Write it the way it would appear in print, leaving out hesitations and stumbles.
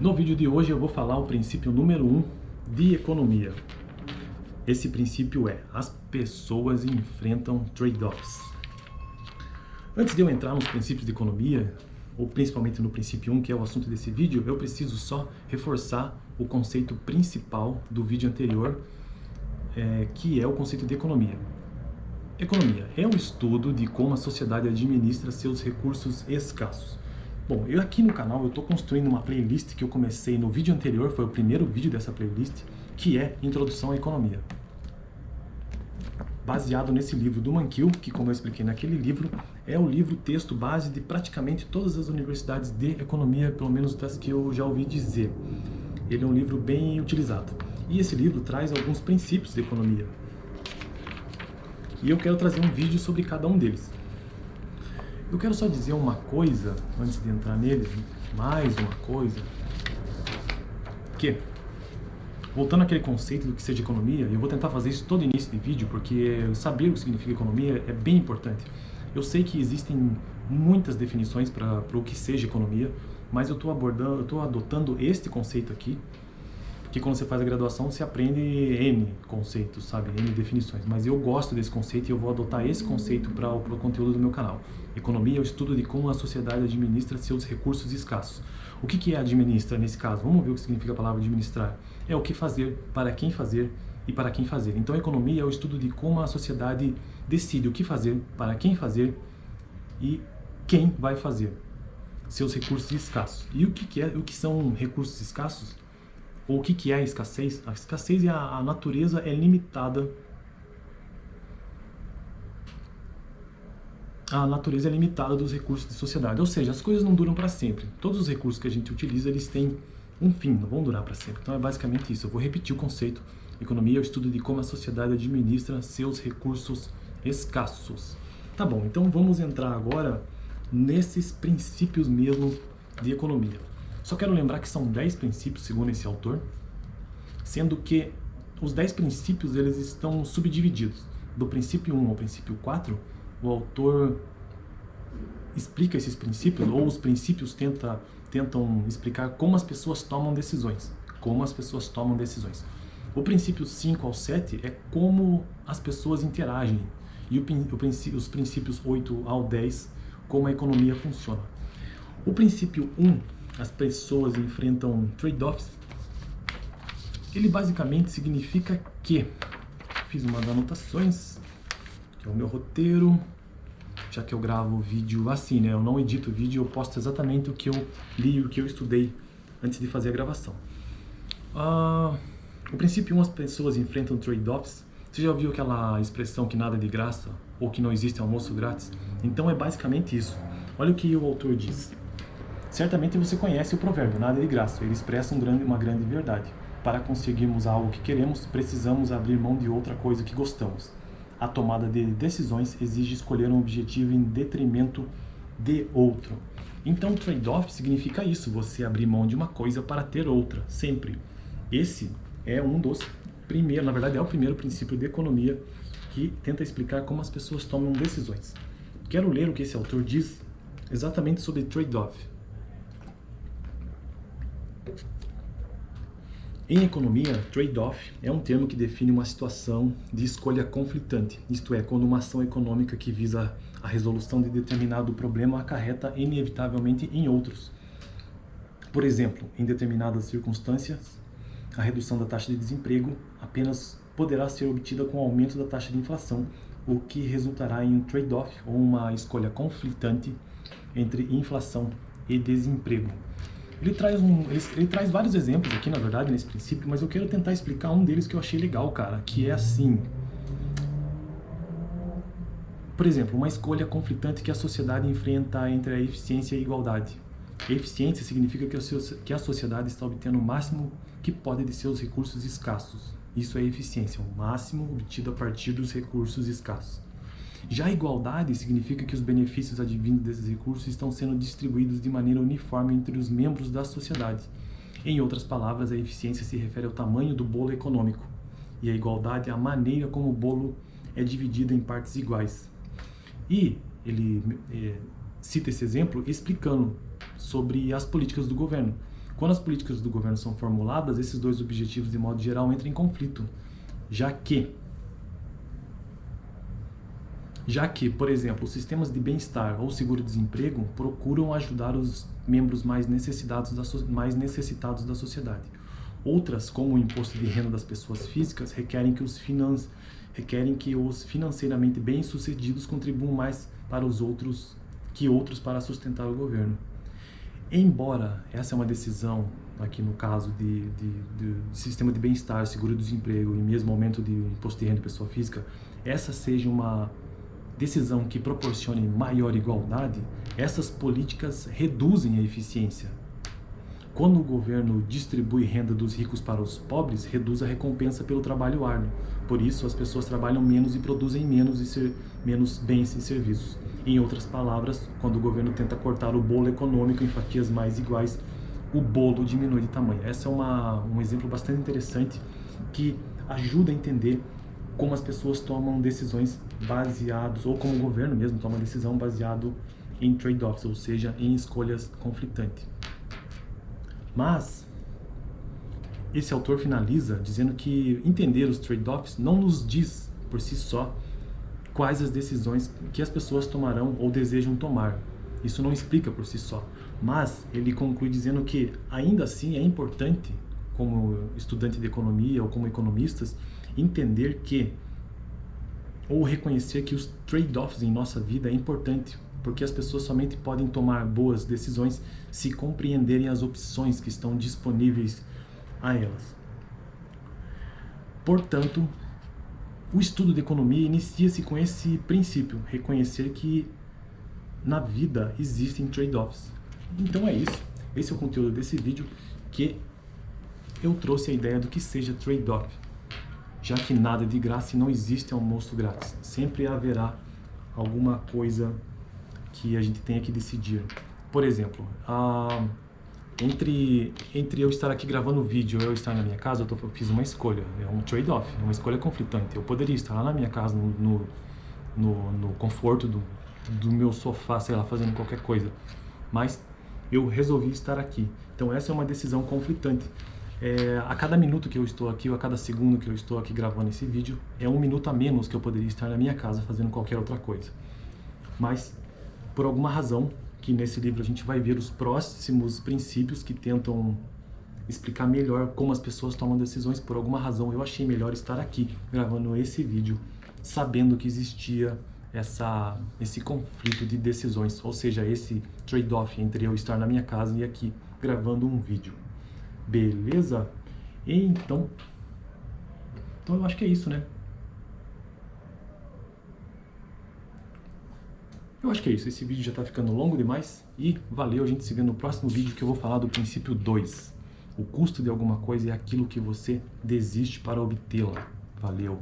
No vídeo de hoje eu vou falar o princípio número 1 de economia. Esse princípio é: as pessoas enfrentam trade-offs. Antes de eu entrar nos princípios de economia, ou principalmente no princípio 1, que é o assunto desse vídeo, eu preciso só reforçar o conceito principal do vídeo anterior, que é o conceito de economia. Economia é o estudo de como a sociedade administra seus recursos escassos. Bom, eu aqui no canal eu estou construindo uma playlist que eu comecei no vídeo anterior, foi o primeiro vídeo dessa playlist, que é Introdução à Economia. Baseado nesse livro do Mankiw, que, como eu expliquei naquele livro, é o livro texto base de praticamente todas as universidades de economia, pelo menos das que eu já ouvi dizer. Ele é um livro bem utilizado. E esse livro traz alguns princípios de economia. E eu quero trazer um vídeo sobre cada um deles. Eu quero só dizer uma coisa, antes de entrar nele, mais uma coisa, que, voltando àquele conceito do que seja economia, eu vou tentar fazer isso todo início de vídeo, porque saber o que significa economia é bem importante. Eu sei que existem muitas definições para o que seja economia, mas eu estou adotando este conceito aqui, porque quando você faz a graduação você aprende N conceitos, sabe? N definições. Mas eu gosto desse conceito e eu vou adotar esse conceito para o conteúdo do meu canal. Economia é o estudo de como a sociedade administra seus recursos escassos. O que é administra nesse caso? Vamos ver o que significa a palavra administrar. É o que fazer, para quem fazer e para quem fazer. Então a economia é o estudo de como a sociedade decide o que fazer, para quem fazer e quem vai fazer seus recursos escassos. E o que são recursos escassos? Ou o que é a escassez? A escassez é a natureza é limitada. A natureza é limitada dos recursos de sociedade. Ou seja, as coisas não duram para sempre. Todos os recursos que a gente utiliza, eles têm um fim, não vão durar para sempre. Então é basicamente isso. Eu vou repetir o conceito. Economia é o estudo de como a sociedade administra seus recursos escassos. Tá bom, então vamos entrar agora nesses princípios mesmo de economia. Só quero lembrar que são 10 princípios, segundo esse autor, sendo que os 10 princípios eles estão subdivididos. Do princípio 1 ao princípio 4, o autor explica esses princípios, ou os princípios tentam explicar como as pessoas tomam decisões. Como as pessoas tomam decisões. O princípio 5 ao 7 é como as pessoas interagem. E os princípios 8 ao 10, como a economia funciona. O princípio 1, as pessoas enfrentam trade-offs, ele basicamente significa que, fiz umas anotações, que é o meu roteiro, já que eu gravo vídeo assim, né? Eu não edito vídeo, eu posto exatamente o que eu li, o que eu estudei antes de fazer a gravação. O princípio 1, as pessoas enfrentam trade-offs. Você já ouviu aquela expressão que nada é de graça, ou que não existe almoço grátis? Então é basicamente isso. Olha o que o autor diz. Certamente você conhece o provérbio, nada é de graça. Ele expressa uma grande verdade. Para conseguirmos algo que queremos, precisamos abrir mão de outra coisa que gostamos. A tomada de decisões exige escolher um objetivo em detrimento de outro. Então, trade-off significa isso, você abrir mão de uma coisa para ter outra, sempre. Esse é um dos primeiros, na verdade é o primeiro princípio de economia que tenta explicar como as pessoas tomam decisões. Quero ler o que esse autor diz exatamente sobre trade-off. Em economia, trade-off é um termo que define uma situação de escolha conflitante, isto é, quando uma ação econômica que visa a resolução de determinado problema acarreta inevitavelmente em outros. Por exemplo, em determinadas circunstâncias, a redução da taxa de desemprego apenas poderá ser obtida com o aumento da taxa de inflação, o que resultará em um trade-off ou uma escolha conflitante entre inflação e desemprego. Ele traz vários exemplos aqui, na verdade, nesse princípio, mas eu quero tentar explicar um deles que eu achei legal, cara, que é assim. Por exemplo, uma escolha conflitante que a sociedade enfrenta entre a eficiência e a igualdade. A eficiência significa que a sociedade está obtendo o máximo que pode de seus recursos escassos. Isso é eficiência, o máximo obtido a partir dos recursos escassos. Já a igualdade significa que os benefícios advindos desses recursos estão sendo distribuídos de maneira uniforme entre os membros da sociedade. Em outras palavras, a eficiência se refere ao tamanho do bolo econômico, e a igualdade à maneira como o bolo é dividido em partes iguais. E ele cita esse exemplo explicando sobre as políticas do governo. Quando as políticas do governo são formuladas, esses dois objetivos, de modo geral, entram em conflito, já que, por exemplo, os sistemas de bem-estar ou seguro-desemprego procuram ajudar os membros mais necessitados da sociedade. Outras, como o imposto de renda das pessoas físicas, requerem que os financeiramente bem-sucedidos contribuam mais para os outros que outros para sustentar o governo. Embora essa é uma decisão, aqui no caso de sistema de bem-estar, seguro-desemprego e mesmo aumento de imposto de renda de pessoa física, essa seja uma decisão que proporcione maior igualdade, essas políticas reduzem a eficiência. Quando o governo distribui renda dos ricos para os pobres, reduz a recompensa pelo trabalho árduo. Por isso, as pessoas trabalham menos e produzem menos bens e serviços. Em outras palavras, quando o governo tenta cortar o bolo econômico em fatias mais iguais, o bolo diminui de tamanho. Esse é um exemplo bastante interessante que ajuda a entender como as pessoas tomam decisões baseadas, ou como o governo mesmo toma decisão baseado em trade-offs, ou seja, em escolhas conflitantes. Mas esse autor finaliza dizendo que entender os trade-offs não nos diz por si só quais as decisões que as pessoas tomarão ou desejam tomar. Isso não explica por si só. Mas ele conclui dizendo que ainda assim é importante, como estudante de economia ou como economistas, entender que ou reconhecer que os trade-offs em nossa vida é importante, porque as pessoas somente podem tomar boas decisões se compreenderem as opções que estão disponíveis a elas. Portanto, o estudo de economia inicia-se com esse princípio, reconhecer que na vida existem trade-offs. Então é isso, esse é o conteúdo desse vídeo, que eu trouxe a ideia do que seja trade-off, já que nada é de graça e não existe almoço grátis. Sempre haverá alguma coisa que a gente tenha que decidir. Por exemplo, entre eu estar aqui gravando o vídeo e eu estar na minha casa, eu fiz uma escolha, é um trade-off, é uma escolha conflitante. Eu poderia estar lá na minha casa, no conforto do meu sofá, sei lá, fazendo qualquer coisa, mas eu resolvi estar aqui. Então essa é uma decisão conflitante. A cada minuto que eu estou aqui, ou a cada segundo que eu estou aqui gravando esse vídeo, é um minuto a menos que eu poderia estar na minha casa fazendo qualquer outra coisa. Mas, por alguma razão, que nesse livro a gente vai ver os próximos princípios que tentam explicar melhor como as pessoas tomam decisões, por alguma razão eu achei melhor estar aqui gravando esse vídeo, sabendo que existia esse conflito de decisões, ou seja, esse trade-off entre eu estar na minha casa e aqui gravando um vídeo. Beleza? Então eu acho que é isso, né? Eu acho que é isso. Esse vídeo já tá ficando longo demais. E valeu, a gente se vê no próximo vídeo, que eu vou falar do princípio 2. O custo de alguma coisa é aquilo que você desiste para obtê-la. Valeu!